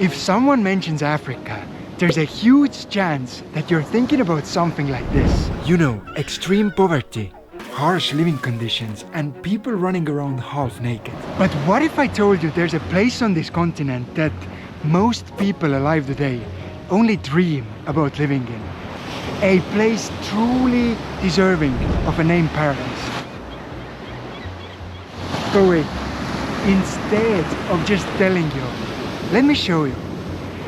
If someone mentions Africa, there's a huge chance that you're thinking about something like this. You know, extreme poverty, harsh living conditions, and people running around half naked. But what if I told you there's a place on this continent that most people alive today only dream about living in? A place truly deserving of a name paradise. But wait, instead of just telling you, let me show you.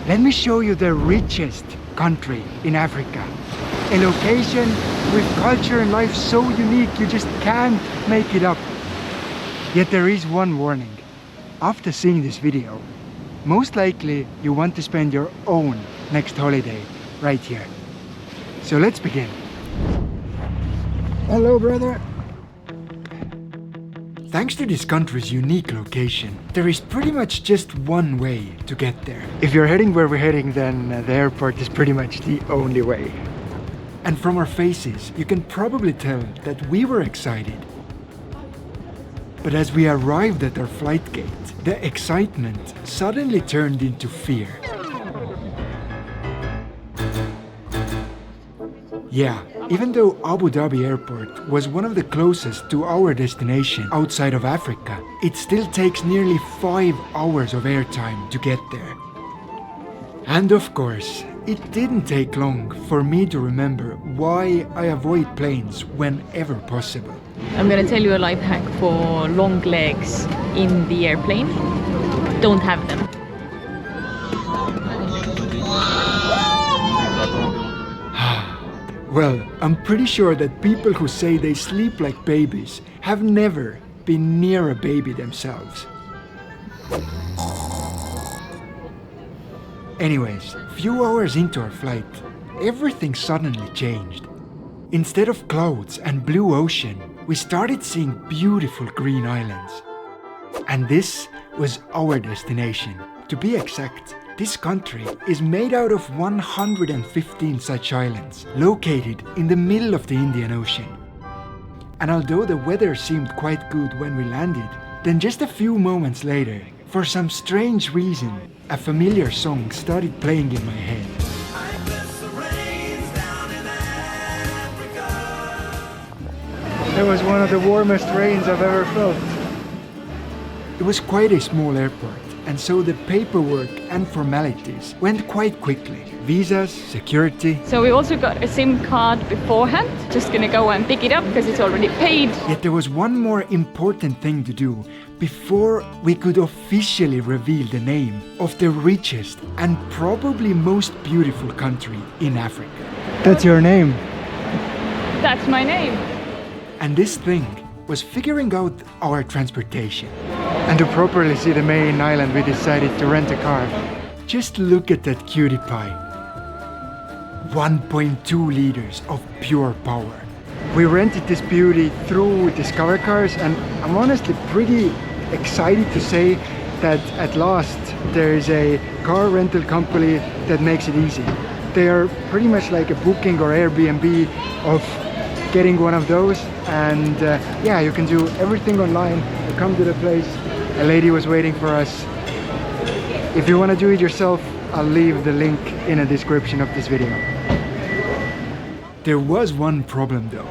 Let me show you the richest country in Africa. A location with culture and life so unique you just can't make it up. Yet there is one warning. After seeing this video, most likely you want to spend your own next holiday right here. So let's begin. Hello, brother. Thanks to this country's unique location, there is pretty much just one way to get there. If you're heading where we're heading, then the airport is pretty much the only way. And from our faces, you can probably tell that we were excited. But as we arrived at our flight gate, the excitement suddenly turned into fear. Yeah, even though Abu Dhabi Airport was one of the closest to our destination outside of Africa, it still takes nearly 5 hours of airtime to get there. And of course, it didn't take long for me to remember why I avoid planes whenever possible. I'm gonna tell you a life hack for long legs in the airplane. Don't have them. Well, I'm pretty sure that people who say they sleep like babies have never been near a baby themselves. Anyways, few hours into our flight, everything suddenly changed. Instead of clouds and blue ocean, we started seeing beautiful green islands. And this was our destination. To be exact, this country is made out of 115 such islands, located in the middle of the Indian Ocean. And although the weather seemed quite good when we landed, then just a few moments later, for some strange reason, a familiar song started playing in my head. That was one of the warmest rains I've ever felt. It was quite a small airport, and so the paperwork and formalities went quite quickly. Visas, security. So we also got a SIM card beforehand. Just gonna go and pick it up because it's already paid. Yet there was one more important thing to do before we could officially reveal the name of the richest and probably most beautiful country in Africa. That's your name. That's my name. And this thing was figuring out our transportation. And to properly see the main island, we decided to rent a car. Just look at that cutie pie. 1.2 liters of pure power. We rented this beauty through Discover Cars, and I'm honestly pretty excited to say that at last there is a car rental company that makes it easy. They are pretty much like a Booking or Airbnb of getting one of those, and yeah, you can do everything online. You come to the place, a lady was waiting for us. If you want to do it yourself, I'll leave the link in the description of this video. There was one problem though.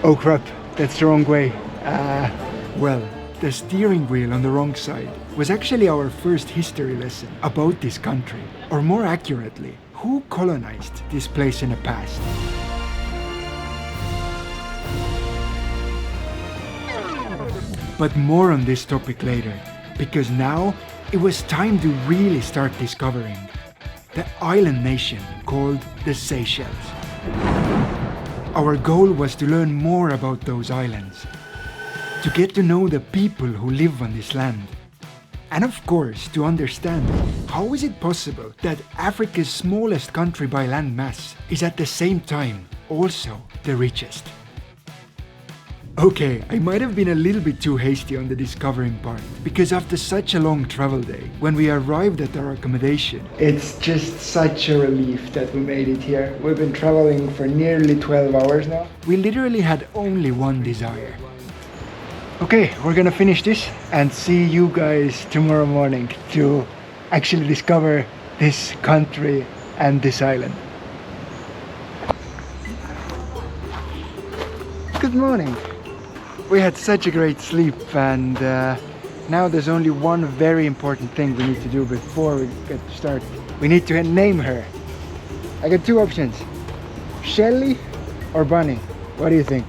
Oh crap, that's the wrong way. Well, the steering wheel on the wrong side was actually our first history lesson about this country, or more accurately, who colonized this place in the past. But more on this topic later, because now it was time to really start discovering the island nation called the Seychelles. Our goal was to learn more about those islands, to get to know the people who live on this land, and of course to understand how is it possible that Africa's smallest country by land mass is at the same time also the richest. Okay, I might have been a little bit too hasty on the discovering part, because after such a long travel day, when we arrived at our accommodation, it's just such a relief that we made it here. We've been traveling for nearly 12 hours now. We literally had only one desire. Okay, we're gonna finish this and see you guys tomorrow morning to actually discover this country and this island. Good morning. We had such a great sleep, and now there's only one very important thing we need to do before we get to start. We need to name her. I got two options, Shelly or Bunny. What do you think?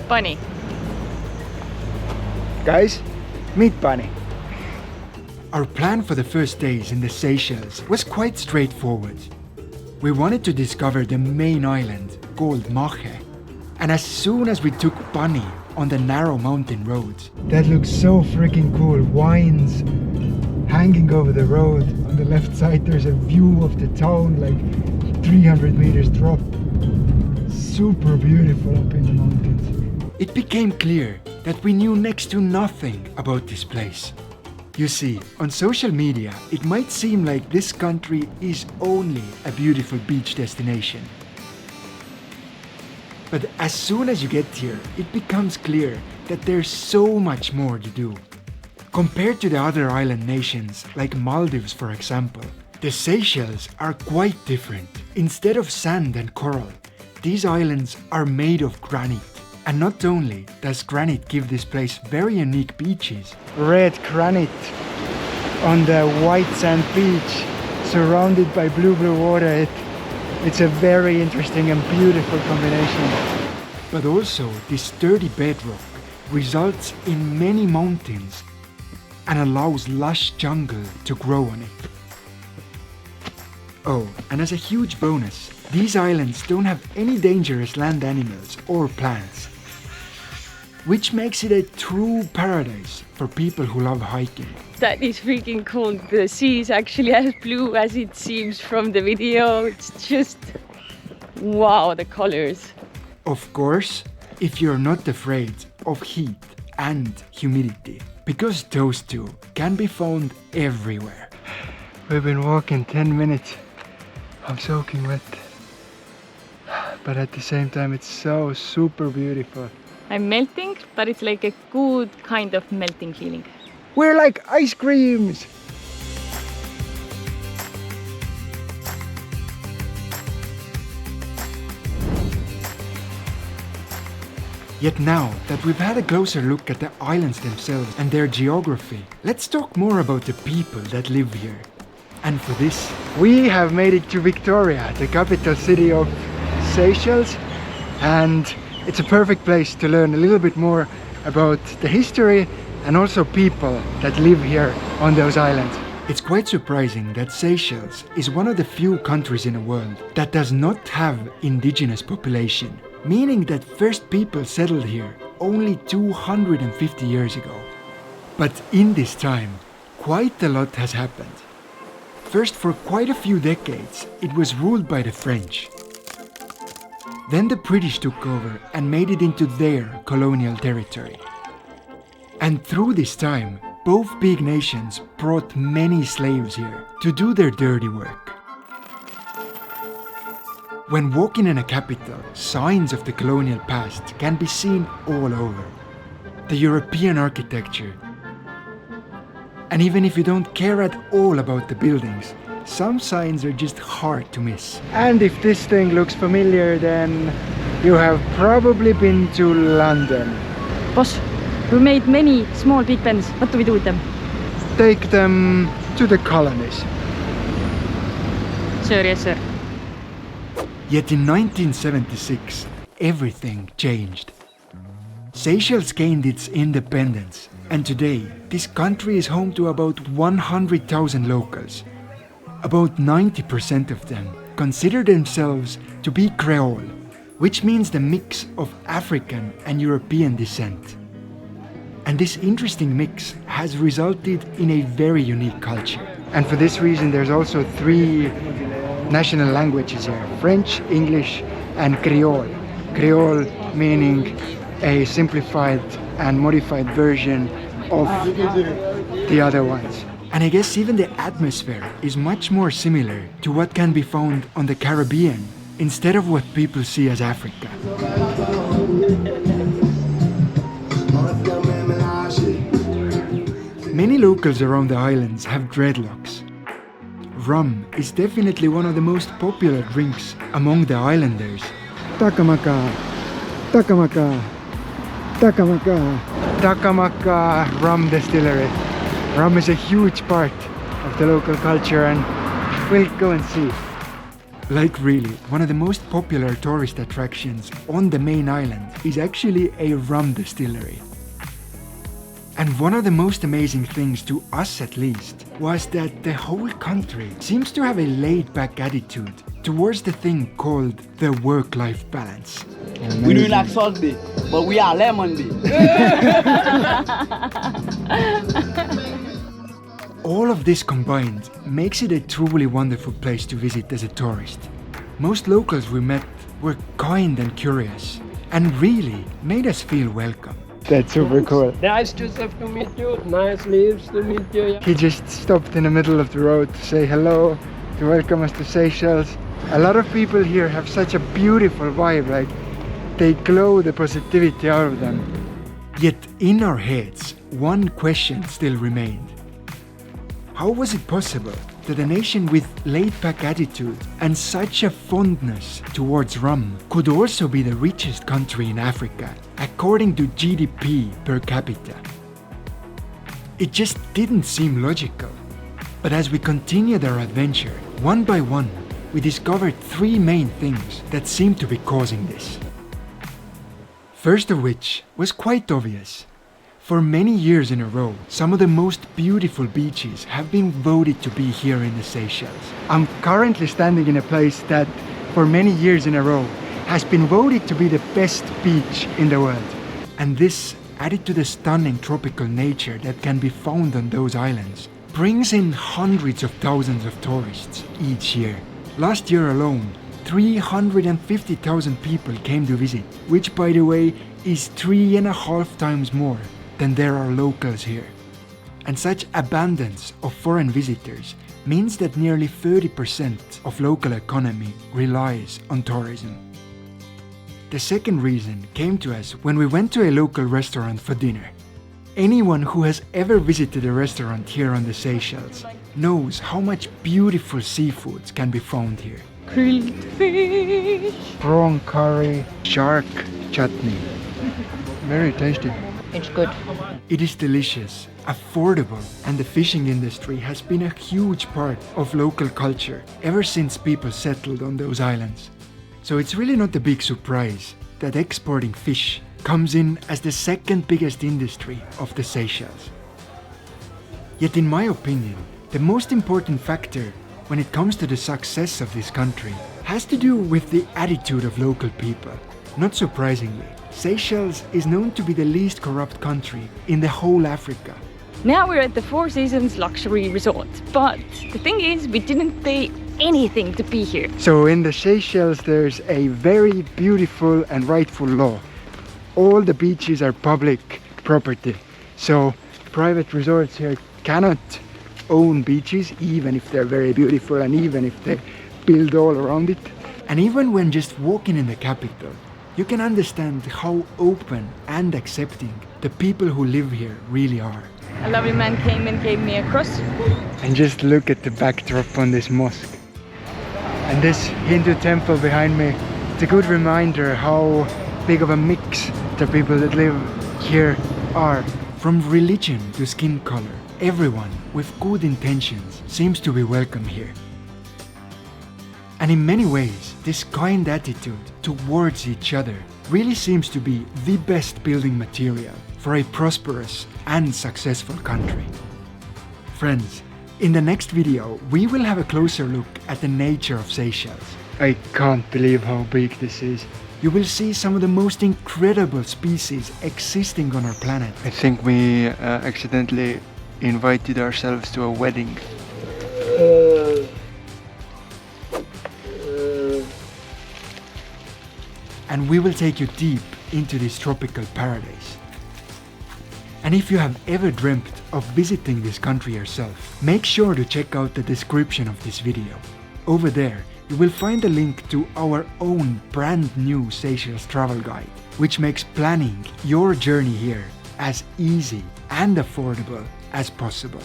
Bunny. Guys, meet Bunny. Our plan for the first days in the Seychelles was quite straightforward. We wanted to discover the main island called Mache, and as soon as we took Bunny on the narrow mountain roads. That looks so freaking cool. Vines hanging over the road. On the left side there's a view of the town, like 300 meters drop. Super beautiful up in the mountains. It became clear that we knew next to nothing about this place. You see, on social media, it might seem like this country is only a beautiful beach destination. But as soon as you get here, it becomes clear that there's so much more to do. Compared to the other island nations, like Maldives for example, the Seychelles are quite different. Instead of sand and coral, these islands are made of granite. And not only does granite give this place very unique beaches, red granite on the white sand beach, surrounded by blue water, it's a very interesting and beautiful combination. But also this sturdy bedrock results in many mountains and allows lush jungle to grow on it. Oh, and as a huge bonus, these islands don't have any dangerous land animals or plants, which makes it a true paradise for people who love hiking. That is freaking cool. The sea is actually as blue as it seems from the video. It's just wow, the colors. Of course, if you're not afraid of heat and humidity, because those two can be found everywhere. We've been walking 10 minutes. I'm soaking wet. But at the same time, it's so super beautiful. I'm melting, but it's like a good kind of melting feeling. We're like ice creams! Yet now that we've had a closer look at the islands themselves and their geography, let's talk more about the people that live here. And for this, we have made it to Victoria, the capital city of Seychelles, and it's a perfect place to learn a little bit more about the history and also people that live here on those islands. It's quite surprising that Seychelles is one of the few countries in the world that does not have indigenous population, meaning that first people settled here only 250 years ago. But in this time, quite a lot has happened. First, for quite a few decades, it was ruled by the French. Then the British took over and made it into their colonial territory. And through this time, both big nations brought many slaves here to do their dirty work. When walking in a capital, signs of the colonial past can be seen all over. The European architecture. And even if you don't care at all about the buildings, some signs are just hard to miss. And if this thing looks familiar, then you have probably been to London. Boss, we made many small Big Bens. What do we do with them? Take them to the colonies. Sir, yes sir. Yet in 1976, everything changed. Seychelles gained its independence, and today this country is home to about 100,000 locals. About 90% of them consider themselves to be Creole, which means the mix of African and European descent. And this interesting mix has resulted in a very unique culture. And for this reason, there's also 3 national languages here: French, English, and Creole. Creole meaning a simplified and modified version of the other ones. And I guess even the atmosphere is much more similar to what can be found on the Caribbean instead of what people see as Africa. Many locals around the islands have dreadlocks. rum is definitely one of the most popular drinks among the islanders. Takamaka, Takamaka, Takamaka. Takamaka Rum Distillery. Rum is a huge part of the local culture and we'll go and see. Like really, one of the most popular tourist attractions on the main island is actually a rum distillery. And one of the most amazing things, to us at least, was that the whole country seems to have a laid-back attitude towards the thing called the work-life balance. We do like salt day, but we are lemon day. All of this combined makes it a truly wonderful place to visit as a tourist. Most locals we met were kind and curious, and really made us feel welcome. That's super cool. Nice to meet you. Nice leaves to meet you. He just stopped in the middle of the road to say hello, to welcome us to Seychelles. A lot of people here have such a beautiful vibe, like they glow the positivity out of them. Yet in our heads, one question still remained. How was it possible that a nation with laid-back attitude and such a fondness towards rum could also be the richest country in Africa, according to GDP per capita? It just didn't seem logical. But as we continued our adventure, one by one, we discovered three main things that seemed to be causing this. First of which was quite obvious. For many years in a row, some of the most beautiful beaches have been voted to be here in the Seychelles. I'm currently standing in a place that, for many years in a row, has been voted to be the best beach in the world. And this, added to the stunning tropical nature that can be found on those islands, brings in hundreds of thousands of tourists each year. Last year alone, 350,000 people came to visit, which, by the way, is 3.5 times more than there are locals here. And such abundance of foreign visitors means that nearly 30% of local economy relies on tourism. The second reason came to us when we went to a local restaurant for dinner. Anyone who has ever visited a restaurant here on the Seychelles knows how much beautiful seafoods can be found here. Grilled fish. Prawn curry, shark chutney. Very tasty. It's good. It is delicious, affordable, and the fishing industry has been a huge part of local culture ever since people settled on those islands. So it's really not a big surprise that exporting fish comes in as the second biggest industry of the Seychelles. Yet in my opinion, the most important factor when it comes to the success of this country has to do with the attitude of local people. Not surprisingly, Seychelles is known to be the least corrupt country in the whole Africa. Now we're at the Four Seasons luxury resort, but the thing is, we didn't pay anything to be here. So in the Seychelles there's a very beautiful and rightful law. All the beaches are public property, so private resorts here cannot own beaches, even if they're very beautiful and even if they build all around it. And even when just walking in the capital, you can understand how open and accepting the people who live here really are. A lovely man came and gave me a cross. And just look at the backdrop on this mosque. And this Hindu temple behind me, it's a good reminder how big of a mix the people that live here are. From religion to skin color, everyone with good intentions seems to be welcome here. And in many ways, this kind attitude towards each other really seems to be the best building material for a prosperous and successful country. Friends, in the next video, we will have a closer look at the nature of Seychelles. I can't believe how big this is. You will see some of the most incredible species existing on our planet. I think we accidentally invited ourselves to a wedding. And we will take you deep into this tropical paradise. And if you have ever dreamt of visiting this country yourself, make sure to check out the description of this video. Over there, you will find a link to our own brand new Seychelles travel guide, which makes planning your journey here as easy and affordable as possible.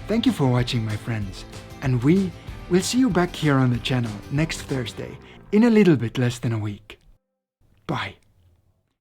Thank you for watching, my friends, and we will see you back here on the channel next Thursday in a little bit less than a week. Bye.